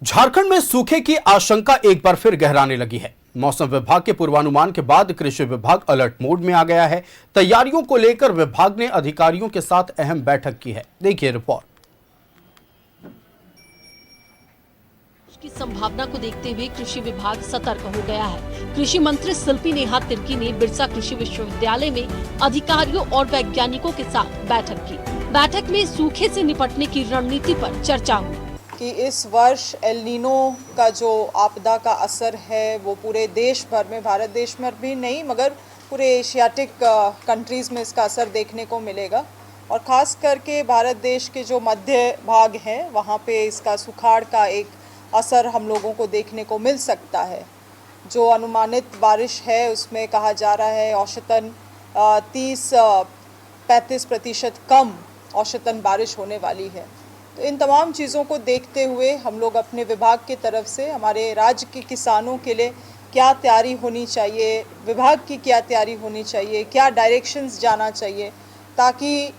झारखंड में सूखे की आशंका एक बार फिर गहराने लगी है। मौसम विभाग के पूर्वानुमान के बाद कृषि विभाग अलर्ट मोड में आ गया है। तैयारियों को लेकर विभाग ने अधिकारियों के साथ अहम बैठक की है। देखिए रिपोर्ट। की संभावना को देखते हुए कृषि विभाग सतर्क हो गया है। कृषि मंत्री शिल्पी नेहा तिर्की ने बिरसा कृषि विश्वविद्यालय में अधिकारियों और वैज्ञानिकों के साथ बैठक की। बैठक में सूखे से निपटने की रणनीति पर चर्चा हुई कि इस वर्ष एल नीनो का जो आपदा का असर है वो पूरे देश भर में, भारत देश में भी नहीं मगर पूरे एशियाटिक कंट्रीज़ में इसका असर देखने को मिलेगा। और ख़ास करके भारत देश के जो मध्य भाग हैं वहाँ पे इसका सुखाड़ का एक असर हम लोगों को देखने को मिल सकता है। जो अनुमानित बारिश है उसमें कहा जा रहा है औसतन 30-35% कम औसतन बारिश होने वाली है। तो इन तमाम चीज़ों को देखते हुए हम लोग अपने विभाग की तरफ से हमारे राज्य के किसानों के लिए क्या तैयारी होनी चाहिए, विभाग की क्या तैयारी होनी चाहिए, क्या डायरेक्शंस जाना चाहिए, ताकि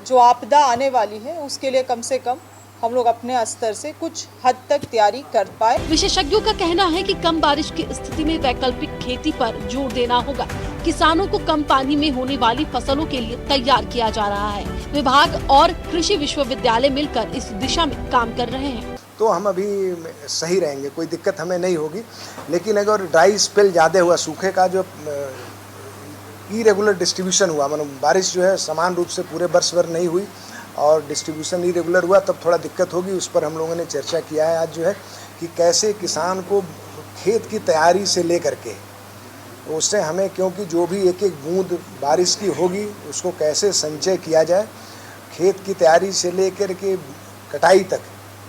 जो आपदा आने वाली है उसके लिए कम से कम हम लोग अपने स्तर से कुछ हद तक तैयारी कर पाए। विशेषज्ञों का कहना है कि कम बारिश की स्थिति में वैकल्पिक खेती पर जोर देना होगा। किसानों को कम पानी में होने वाली फसलों के लिए तैयार किया जा रहा है। विभाग और कृषि विश्वविद्यालय मिलकर इस दिशा में काम कर रहे हैं। तो हम अभी सही रहेंगे, कोई दिक्कत हमें नहीं होगी। लेकिन अगर ड्राई स्पेल ज़्यादा हुआ, सूखे का जो इरेगुलर डिस्ट्रीब्यूशन हुआ, मतलब बारिश जो है समान रूप से पूरे वर्ष भर नहीं हुई और डिस्ट्रीब्यूशन इरेगुलर हुआ, तब थोड़ा दिक्कत होगी। उस पर हम लोगों ने चर्चा किया है आज जो है कि कैसे किसान को खेत की तैयारी से लेकर के उससे हमें, क्योंकि जो भी एक एक बूंद बारिश की होगी उसको कैसे संचय किया जाए खेत की तैयारी से लेकर के कटाई तक।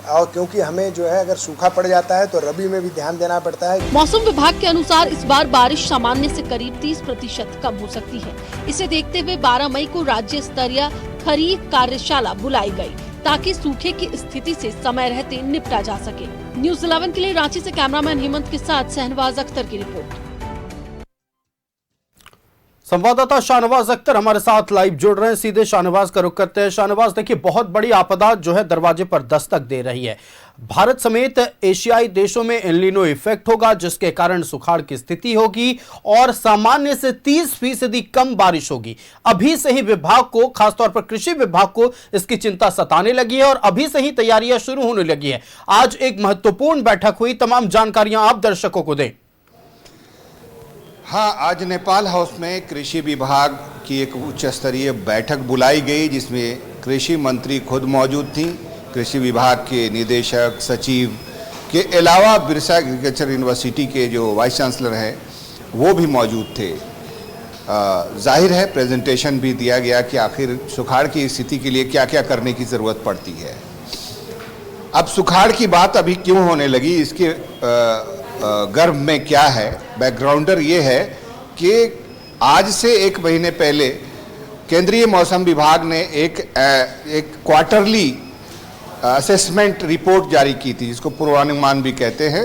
और क्योंकि हमें जो है अगर सूखा पड़ जाता है तो रबी में भी ध्यान देना पड़ता है। मौसम विभाग के अनुसार इस बार बारिश सामान्य से करीब 30% कम हो सकती है। इसे देखते हुए 12 मई को राज्य स्तरीय खरीफ कार्यशाला बुलाई गई ताकि सूखे की स्थिति से समय रहते निपटा जा सके। न्यूज़ 11 के लिए रांची से कैमरामैन हेमंत के साथ शहनवाज अख्तर की रिपोर्ट। संवाददाता शाहनवाज अख्तर हमारे साथ लाइव जुड़ रहे हैं। सीधे शाहनवाज का रुख करते हैं। शाहनवाज, देखिए बहुत बड़ी आपदा जो है दरवाजे पर दस्तक दे रही है। भारत समेत एशियाई देशों में एल नीनो इफेक्ट होगा जिसके कारण सुखाड़ की स्थिति होगी और सामान्य से 30% कम बारिश होगी। अभी से ही विभाग को, खासतौर पर कृषि विभाग को इसकी चिंता सताने लगी है और अभी से ही तैयारियां शुरू होने लगी है। आज एक महत्वपूर्ण बैठक हुई, तमाम जानकारियां आप दर्शकों को दें। हाँ, आज नेपाल हाउस में कृषि विभाग की एक उच्च स्तरीय बैठक बुलाई गई जिसमें कृषि मंत्री खुद मौजूद थी। कृषि विभाग के निदेशक, सचिव के अलावा बिरसा एग्रीकल्चर यूनिवर्सिटी के जो वाइस चांसलर हैं वो भी मौजूद थे। जाहिर है प्रेजेंटेशन भी दिया गया कि आखिर सुखाड़ की स्थिति के लिए क्या क्या करने की ज़रूरत पड़ती है। अब सुखाड़ की बात अभी क्यों होने लगी, इसके गर्भ में क्या है, बैकग्राउंडर ये है कि आज से 1 महीने पहले केंद्रीय मौसम विभाग ने एक क्वार्टरली असेसमेंट रिपोर्ट जारी की थी जिसको पूर्वानुमान भी कहते हैं।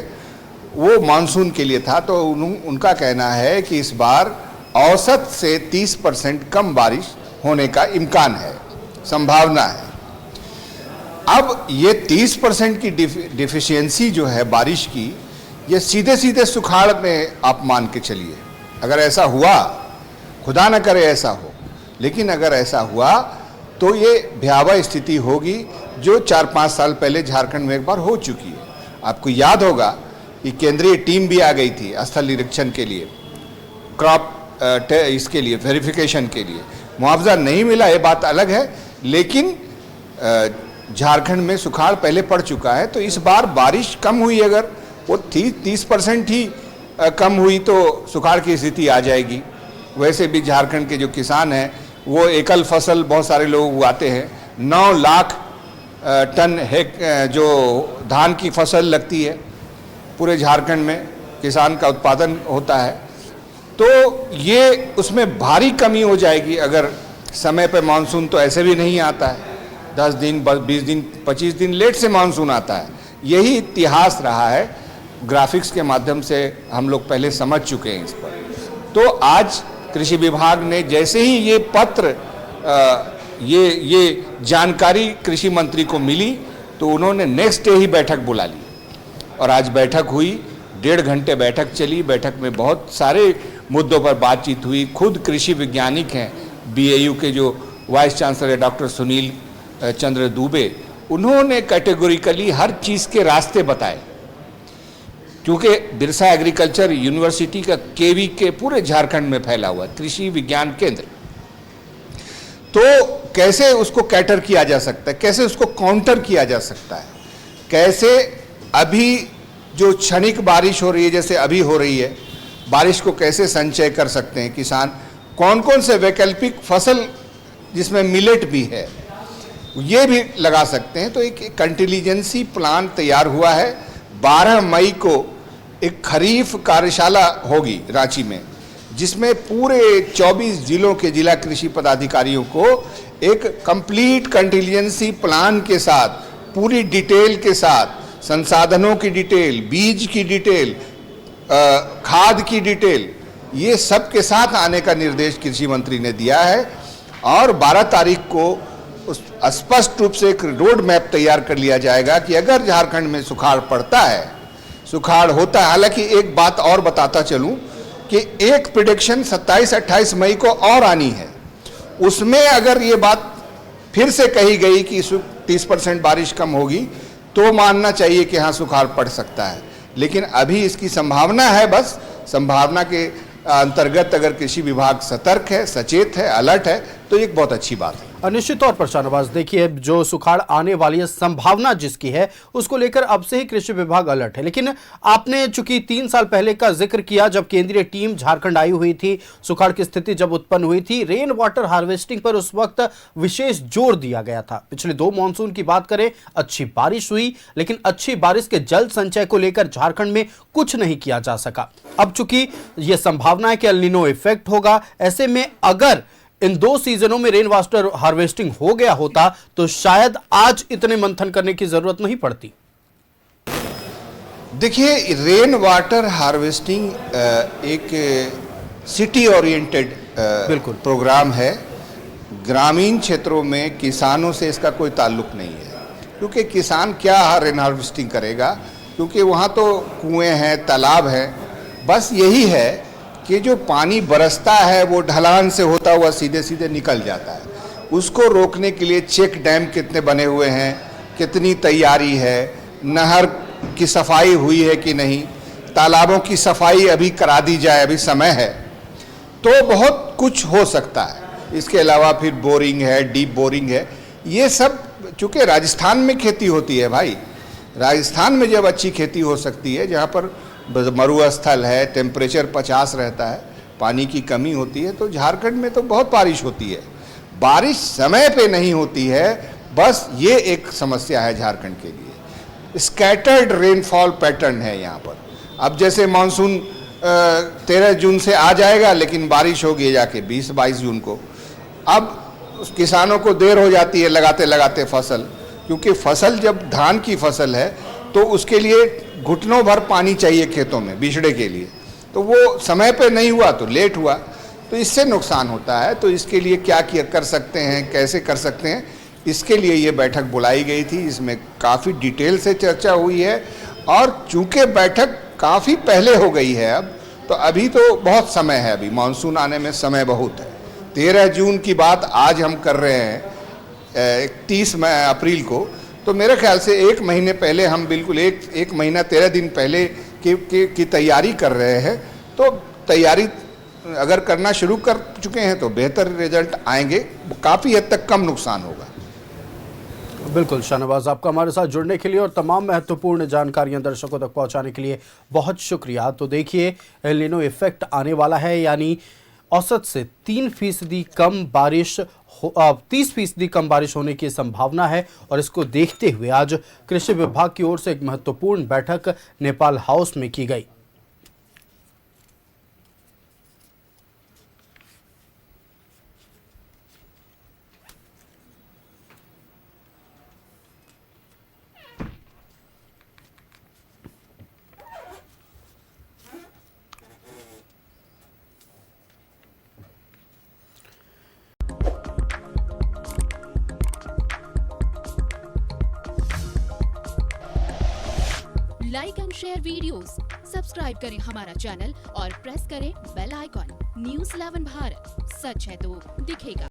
वो मानसून के लिए था। तो उनका कहना है कि इस बार औसत से 30% कम बारिश होने का इम्कान है, संभावना है। अब ये 30% की डिफिशियंसी जो है बारिश की, ये सीधे सीधे सुखाड़ में आप मान के चलिए। अगर ऐसा हुआ, खुदा न करे ऐसा हो, लेकिन अगर ऐसा हुआ तो ये भयावह स्थिति होगी जो 4-5 साल पहले झारखंड में एक बार हो चुकी है। आपको याद होगा कि केंद्रीय टीम भी आ गई थी स्थल निरीक्षण के लिए, क्रॉप इसके लिए वेरिफिकेशन के लिए। मुआवजा नहीं मिला ये बात अलग है, लेकिन झारखंड में सुखाड़ पहले पड़ चुका है। तो इस बार बारिश कम हुई, अगर वो 30% ही कम हुई तो सुखाड़ की स्थिति आ जाएगी। वैसे भी झारखंड के जो किसान हैं वो एकल फसल बहुत सारे लोग उगाते हैं। 9 लाख टन जो धान की फसल लगती है पूरे झारखंड में, किसान का उत्पादन होता है। तो ये उसमें भारी कमी हो जाएगी अगर समय पर मानसून तो ऐसे भी नहीं आता है। 10 दिन, 20 दिन, 25 दिन लेट से मानसून आता है। यही इतिहास रहा है, ग्राफिक्स के माध्यम से हम लोग पहले समझ चुके हैं इस पर। तो आज कृषि विभाग ने जैसे ही ये पत्र, ये जानकारी कृषि मंत्री को मिली तो तो उन्होंने नेक्स्ट डे ही बैठक बुला ली और आज बैठक हुई, 1.5 घंटे बैठक चली। बैठक में बहुत सारे मुद्दों पर बातचीत हुई। खुद कृषि वैज्ञानिक हैं बीएयू के जो वाइस चांसलर है डॉक्टर सुनील चंद्र दुबे, उन्होंने कैटेगोरिकली हर चीज़ के रास्ते बताए, क्योंकि बिरसा एग्रीकल्चर यूनिवर्सिटी का केवी के पूरे झारखंड में फैला हुआ है कृषि विज्ञान केंद्र। तो कैसे उसको कैटर किया जा सकता है, कैसे उसको काउंटर किया जा सकता है, कैसे अभी जो क्षणिक बारिश हो रही है जैसे अभी हो रही है, बारिश को कैसे संचय कर सकते हैं किसान, कौन कौन से वैकल्पिक फसल जिसमें मिलेट भी है ये भी लगा सकते हैं। तो एक कंटिलीजेंसी प्लान तैयार हुआ है। 12 मई को एक खरीफ कार्यशाला होगी रांची में, जिसमें पूरे 24 जिलों के जिला कृषि पदाधिकारियों को एक कंप्लीट कंटिलीजेंसी प्लान के साथ, पूरी डिटेल के साथ, संसाधनों की डिटेल, बीज की डिटेल, खाद की डिटेल, ये सब के साथ आने का निर्देश कृषि मंत्री ने दिया है। और 12 तारीख को उस स्पष्ट रूप से एक रोड मैप तैयार कर लिया जाएगा कि अगर झारखंड में सुखाड़ पड़ता है, सुखाड़ होता है। हालांकि एक बात और बताता चलूं कि एक प्रिडिक्शन 27-28 मई को और आनी है, उसमें अगर ये बात फिर से कही गई कि 30% बारिश कम होगी तो मानना चाहिए कि हाँ सुखाड़ पड़ सकता है। लेकिन अभी इसकी संभावना है, बस संभावना के अंतर्गत अगर कृषि विभाग सतर्क है, सचेत है, अलर्ट है तो एक बहुत अच्छी बात है। निश्चित तौर पर शाहनवाज, देखिए जो सुखाड़ आने वाली है, संभावना जिसकी है उसको लेकर अब से ही कृषि विभाग अलर्ट है। लेकिन आपने चूंकि 3 साल पहले का जिक्र किया जब केंद्रीय टीम झारखंड आई हुई थी, सुखाड़ की स्थिति जब उत्पन्न हुई थी, रेन वाटर हार्वेस्टिंग पर उस वक्त विशेष जोर दिया गया था। पिछले 2 मॉनसून की बात करें, अच्छी बारिश हुई, लेकिन अच्छी बारिश के जल संचय को लेकर झारखंड में कुछ नहीं किया जा सका। अब चूंकि यह संभावना है कि एल नीनो इफेक्ट होगा, ऐसे में अगर इन 2 सीजनों में रेन वाटर हार्वेस्टिंग हो गया होता तो शायद आज इतने मंथन करने की जरूरत नहीं पड़ती। देखिए, रेन वाटर हार्वेस्टिंग एक सिटी ओरिएंटेड प्रोग्राम है। ग्रामीण क्षेत्रों में किसानों से इसका कोई ताल्लुक नहीं है, क्योंकि किसान क्या रेन हार्वेस्टिंग करेगा, क्योंकि वहाँ तो कुएं हैं, तालाब हैं। बस यही है कि जो पानी बरसता है वो ढलान से होता हुआ सीधे सीधे निकल जाता है। उसको रोकने के लिए चेक डैम कितने बने हुए हैं, कितनी तैयारी है, नहर की सफाई हुई है कि नहीं, तालाबों की सफाई अभी करा दी जाए, अभी समय है, तो बहुत कुछ हो सकता है। इसके अलावा फिर बोरिंग है, डीप बोरिंग है, ये सब चूँकि राजस्थान में खेती होती है भाई, राजस्थान में जब अच्छी खेती हो सकती है, जहाँ पर मरुस्थल है, टेम्परेचर 50 रहता है, पानी की कमी होती है, तो झारखंड में तो बहुत बारिश होती है। बारिश समय पे नहीं होती है, बस ये एक समस्या है झारखंड के लिए। स्कैटर्ड रेनफॉल पैटर्न है यहाँ पर। अब जैसे मानसून 13 जून से आ जाएगा, लेकिन बारिश होगी जाके 20-22 जून को। अब किसानों को देर हो जाती है लगाते लगाते फसल, क्योंकि फसल जब धान की फसल है तो उसके लिए घुटनों भर पानी चाहिए खेतों में बिछड़े के लिए, तो वो समय पे नहीं हुआ तो लेट हुआ, तो इससे नुकसान होता है। तो इसके लिए क्या कर सकते हैं, कैसे कर सकते हैं, इसके लिए ये बैठक बुलाई गई थी। इसमें काफ़ी डिटेल से चर्चा हुई है, और चूंकि बैठक काफ़ी पहले हो गई है अब, तो अभी तो बहुत समय है, अभी मानसून आने में समय बहुत है। 13 जून की बात आज हम कर रहे हैं 31 अप्रैल को, तो मेरे ख्याल से 1 महीने पहले हम बिल्कुल एक महीना 13 दिन पहले की तैयारी कर रहे हैं। तो तैयारी अगर करना शुरू कर चुके हैं तो बेहतर रिजल्ट आएंगे, काफ़ी हद तक कम नुकसान होगा। बिल्कुल शाहनवाज, आपका हमारे साथ जुड़ने के लिए और तमाम महत्वपूर्ण जानकारियां दर्शकों तक पहुंचाने के लिए बहुत शुक्रिया। तो देखिए, एल नीनो इफेक्ट आने वाला है, यानी औसत से 3% कम बारिश 30% कम बारिश होने की संभावना है। और इसको देखते हुए आज कृषि विभाग की ओर से एक महत्वपूर्ण बैठक नेपाल हाउस में की गई। Like and share videos, subscribe करें हमारा चैनल और प्रेस करें बेल आइकॉन। न्यूज़ 11 भारत, सच है तो दिखेगा।